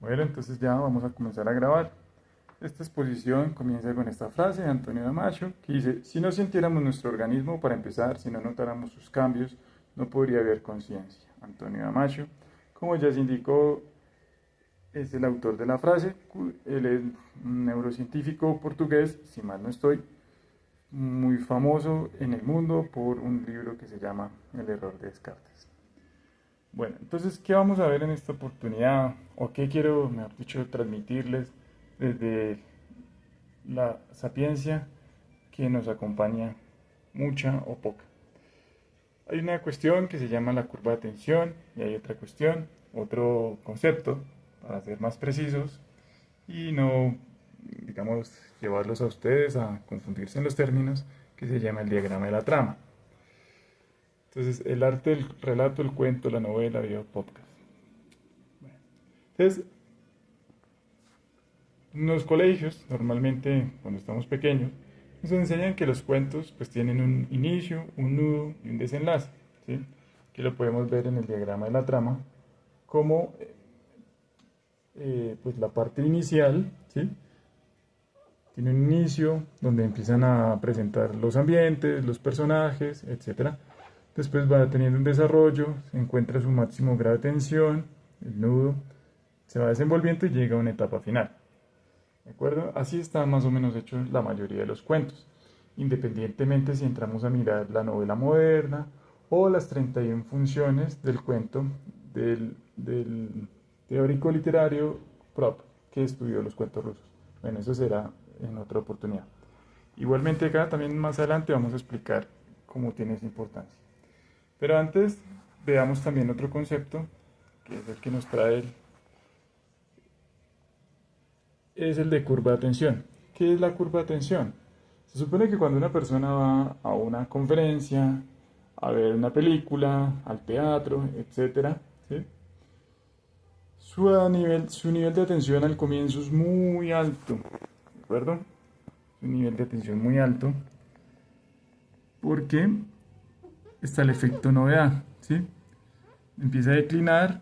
Bueno, entonces ya vamos a comenzar a grabar. Esta exposición comienza con esta frase de Antonio Damasio que dice: si no sintiéramos nuestro organismo, para empezar, si no notáramos sus cambios, no podría haber conciencia. Antonio Damasio, como ya se indicó, es el autor de la frase. Él es un neurocientífico portugués, si mal no estoy, muy famoso en el mundo por un libro que se llama El error de Descartes. Bueno, entonces, ¿qué vamos a ver en esta oportunidad? ¿O qué quiero, mejor dicho, transmitirles desde la sapiencia que nos acompaña, mucha o poca? Hay una cuestión que se llama la curva de tensión y hay otra cuestión, otro concepto, para ser más precisos y no, digamos, llevarlos a ustedes a confundirse en los términos, que se llama el diagrama de la trama. Entonces, el arte del relato, el cuento, la novela, video, podcast. Entonces, en los colegios, normalmente cuando estamos pequeños, nos enseñan que los cuentos pues tienen un inicio, un nudo y un desenlace, ¿sí? Que lo podemos ver en el diagrama de la trama, como pues la parte inicial, ¿sí? Tiene un inicio donde empiezan a presentar los ambientes, los personajes, etcétera. Después va teniendo un desarrollo, se encuentra su máximo grado de tensión, el nudo, se va desenvolviendo y llega a una etapa final. ¿De acuerdo? Así está más o menos hecho la mayoría de los cuentos, independientemente si entramos a mirar la novela moderna o las 31 funciones del cuento del teórico literario Prop, que estudió los cuentos rusos. Bueno, eso será en otra oportunidad. Igualmente acá también más adelante vamos a explicar cómo tiene esa importancia. Pero antes veamos también otro concepto, que es el que nos trae es el de curva de atención. ¿Qué es la curva de atención? Se supone que cuando una persona va a una conferencia, a ver una película, al teatro, etcétera, ¿sí? Su nivel de atención al comienzo es muy alto, ¿de acuerdo? Un nivel de atención muy alto porque está el efecto novedad, ¿sí? Empieza a declinar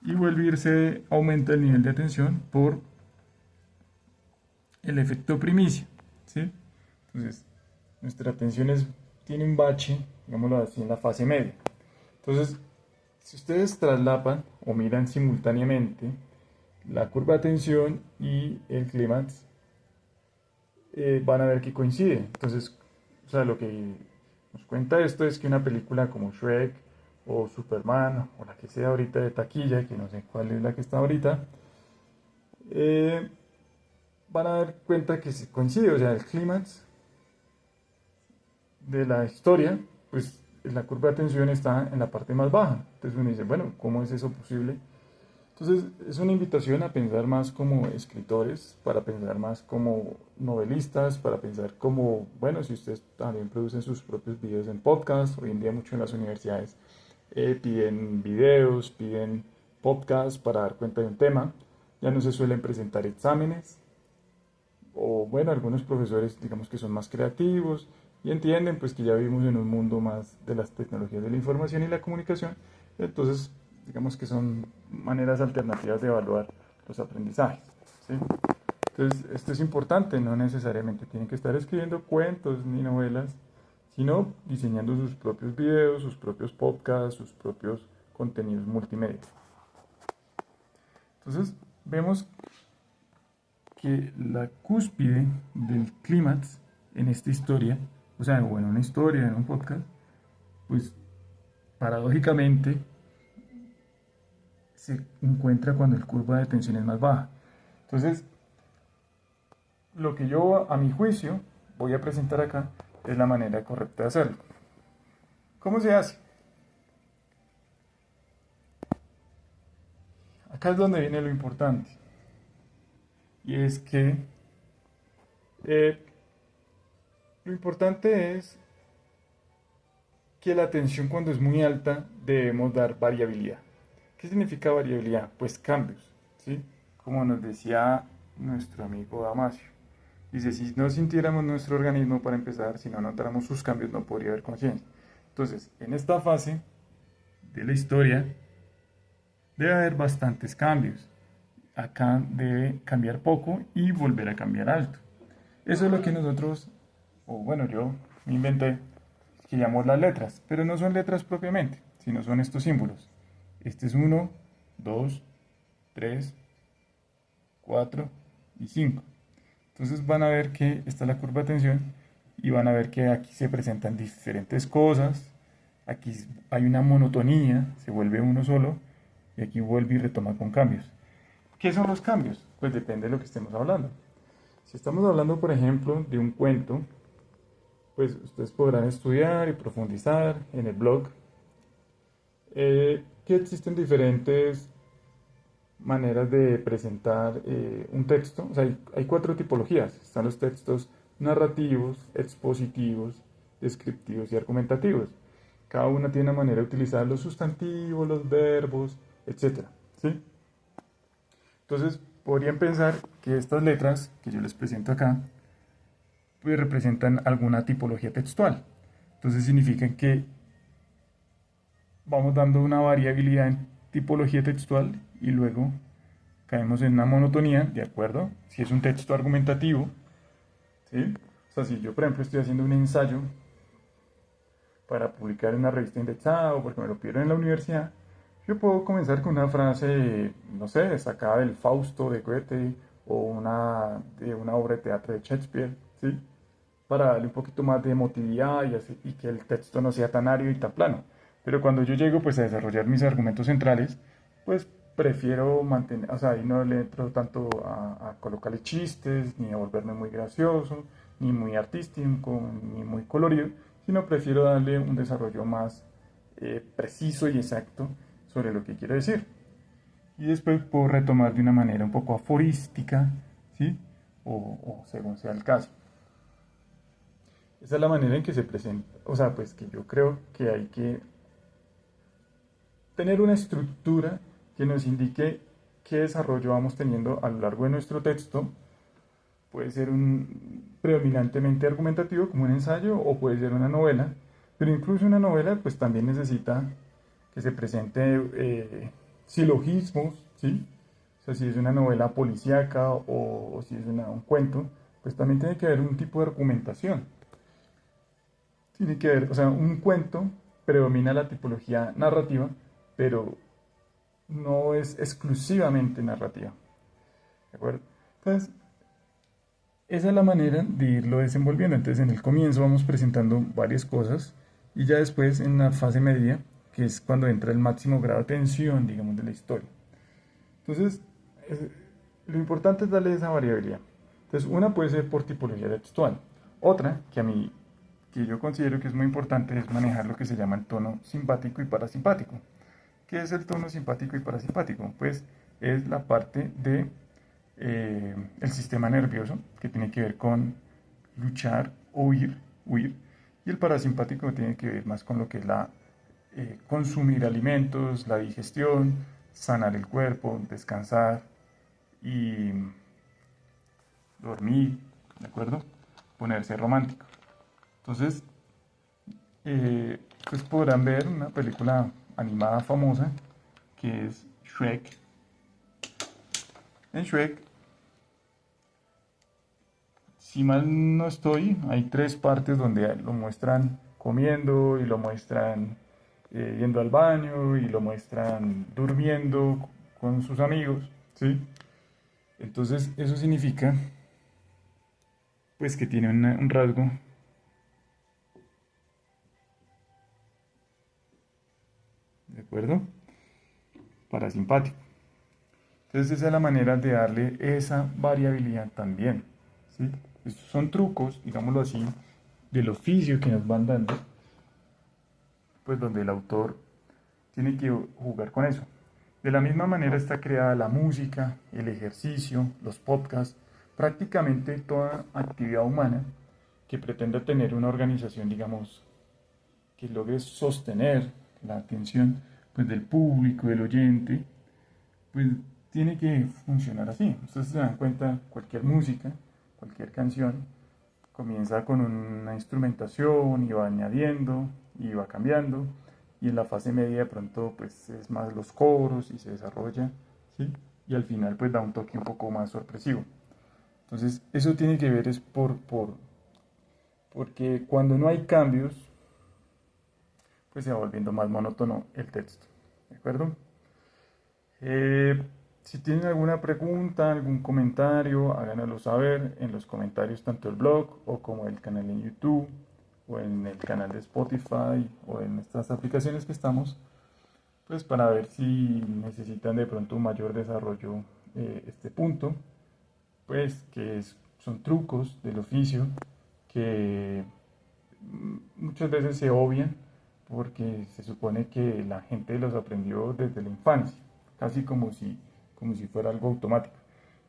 y vuelve a irse, aumenta el nivel de atención por el efecto primicia, ¿sí? Entonces, nuestra atención tiene un bache, digámoslo así, en la fase media. Entonces, si ustedes traslapan o miran simultáneamente la curva de atención y el clímax, van a ver que coincide. Entonces, o sea, lo que nos cuenta esto es que una película como Shrek o Superman o la que sea ahorita de taquilla, que no sé cuál es la que está ahorita, eh, van a dar cuenta que se coincide, o sea, el clímax de la historia, pues la curva de atención está en la parte más baja. Entonces uno dice, bueno, ¿cómo es eso posible? Entonces es una invitación a pensar más como escritores, para pensar más como novelistas, para pensar como, bueno, si ustedes también producen sus propios videos en podcast, hoy en día mucho en las universidades piden videos, piden podcasts para dar cuenta de un tema, ya no se suelen presentar exámenes, o bueno, algunos profesores digamos que son más creativos y entienden pues que ya vivimos en un mundo más de las tecnologías de la información y la comunicación, entonces digamos que son maneras alternativas de evaluar los aprendizajes, ¿sí? Entonces esto es importante, no necesariamente tienen que estar escribiendo cuentos ni novelas, sino diseñando sus propios videos, sus propios podcasts, sus propios contenidos multimedia. Entonces vemos que la cúspide del clímax en esta historia, o sea, o en una historia, en un podcast, pues paradójicamente se encuentra cuando el curva de tensión es más baja. Entonces, lo que yo, a mi juicio, voy a presentar acá es la manera correcta de hacerlo. ¿Cómo se hace? Acá es donde viene lo importante. Y es que eh, lo importante es que la tensión cuando es muy alta debemos dar variabilidad. ¿Qué significa variabilidad? Pues cambios, ¿sí? Como nos decía nuestro amigo Damasio. Dice, si no sintiéramos nuestro organismo para empezar, si no notáramos sus cambios, no podría haber conciencia. Entonces, en esta fase de la historia debe haber bastantes cambios. acá debe cambiar poco y volver a cambiar alto. Eso es lo que nosotros, o bueno, yo me inventé, que llamamos las letras, pero no son letras propiamente, sino son estos símbolos. Este es uno, 2, 3, 4 y 5. Entonces van a ver que esta es la curva de tensión y van a ver que aquí se presentan diferentes cosas, aquí hay una monotonía, se vuelve uno solo y aquí vuelve y retoma con cambios. ¿Qué son los cambios? Pues depende de lo que estemos hablando. Si estamos hablando, por ejemplo, de un cuento, pues ustedes podrán estudiar y profundizar en el blog que existen diferentes maneras de presentar un texto. O sea, hay cuatro tipologías. Están los textos narrativos, expositivos, descriptivos y argumentativos. Cada una tiene una manera de utilizar los sustantivos, los verbos, etc. ¿Sí? Entonces, podrían pensar que estas letras que yo les presento acá, pues representan alguna tipología textual. Entonces significa que vamos dando una variabilidad en tipología textual y luego caemos en una monotonía, ¿de acuerdo? Si es un texto argumentativo, ¿sí? O sea, si yo, por ejemplo, estoy haciendo un ensayo para publicar en una revista indexada o porque me lo pidieron en la universidad, yo puedo comenzar con una frase, no sé, sacada del Fausto de Goethe o de una obra de teatro de Shakespeare, ¿sí? Para darle un poquito más de emotividad y que el texto no sea tan árido y tan plano. Pero cuando yo llego pues a desarrollar mis argumentos centrales, pues prefiero mantener, o sea, ahí no le entro tanto a colocarle chistes, ni a volverme muy gracioso, ni muy artístico, ni muy colorido, sino prefiero darle un desarrollo más preciso y exacto sobre lo que quiero decir. Y después puedo retomar de una manera un poco aforística, ¿sí? O según sea el caso. Esa es la manera en que se presenta, o sea, pues que yo creo que hay que tener una estructura que nos indique qué desarrollo vamos teniendo a lo largo de nuestro texto. Puede ser un predominantemente argumentativo como un ensayo o puede ser una novela, pero incluso una novela pues también necesita que se presente silogismos, ¿sí? O sea, si es una novela policíaca o si es un cuento, pues también tiene que haber un tipo de argumentación. Tiene que ver, o sea, un cuento predomina la tipología narrativa, pero no es exclusivamente narrativa. ¿De acuerdo? Entonces, esa es la manera de irlo desenvolviendo. Entonces, en el comienzo vamos presentando varias cosas y ya después en la fase media, que es cuando entra el máximo grado de tensión, digamos, de la historia. Entonces, lo importante es darle esa variabilidad. Entonces, una puede ser por tipología textual. Otra, que yo considero que es muy importante, es manejar lo que se llama el tono simpático y parasimpático. ¿Qué es el tono simpático y parasimpático? Pues es la parte de el sistema nervioso que tiene que ver con luchar, huir, y el parasimpático tiene que ver más con lo que es la consumir alimentos, la digestión, sanar el cuerpo, descansar y dormir, ¿de acuerdo? Ponerse romántico. Entonces, pues podrán ver una película animada famosa que es Shrek. En Shrek, si mal no estoy, hay tres partes donde lo muestran comiendo y lo muestran yendo al baño y lo muestran durmiendo con sus amigos, ¿sí? Entonces eso significa pues que tiene un rasgo, ¿de acuerdo? Parasimpático. Entonces esa es la manera de darle esa variabilidad también, ¿sí? Estos son trucos, digámoslo así, del oficio que nos van dando, pues donde el autor tiene que jugar con eso. De la misma manera está creada la música, el ejercicio, los podcasts, prácticamente toda actividad humana que pretenda tener una organización, digamos, que logre sostener la atención pues, del público, del oyente, pues tiene que funcionar así. Ustedes se dan cuenta, cualquier música, cualquier canción, comienza con una instrumentación y va añadiendo y va cambiando y en la fase media de pronto pues es más los coros y se desarrolla, ¿sí? y al final pues da un toque un poco más sorpresivo. Entonces eso tiene que ver es porque cuando no hay cambios, pues se va volviendo más monótono el texto. ¿De acuerdo? Eh, si tienen alguna pregunta, algún comentario, háganoslo saber en los comentarios tanto del blog o como el canal en YouTube o en el canal de Spotify o en estas aplicaciones que estamos, pues para ver si necesitan de pronto un mayor desarrollo este punto, pues son trucos del oficio que muchas veces se obvian porque se supone que la gente los aprendió desde la infancia, casi como si fuera algo automático.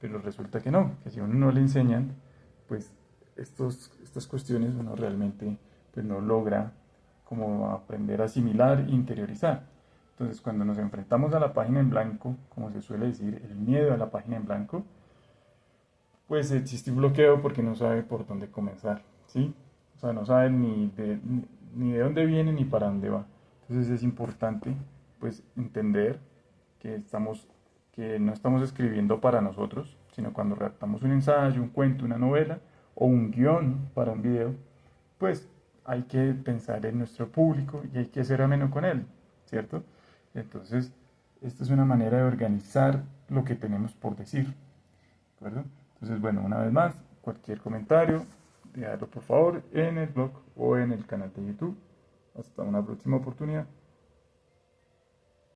Pero resulta que no, que si a uno no le enseñan, pues estas cuestiones uno realmente pues no logra como aprender a asimilar e interiorizar. Entonces cuando nos enfrentamos a la página en blanco, como se suele decir, el miedo a la página en blanco, pues existe un bloqueo porque no sabe por dónde comenzar, ¿sí? O sea, no sabe ni de dónde viene ni para dónde va. Entonces es importante, pues, entender que no estamos escribiendo para nosotros, sino cuando redactamos un ensayo, un cuento, una novela o un guión para un video, pues hay que pensar en nuestro público y hay que ser ameno con él, ¿cierto? Entonces, esta es una manera de organizar lo que tenemos por decir, ¿de acuerdo? Entonces, bueno, una vez más, cualquier comentario, déjalo por favor en el blog o en el canal de YouTube. Hasta una próxima oportunidad.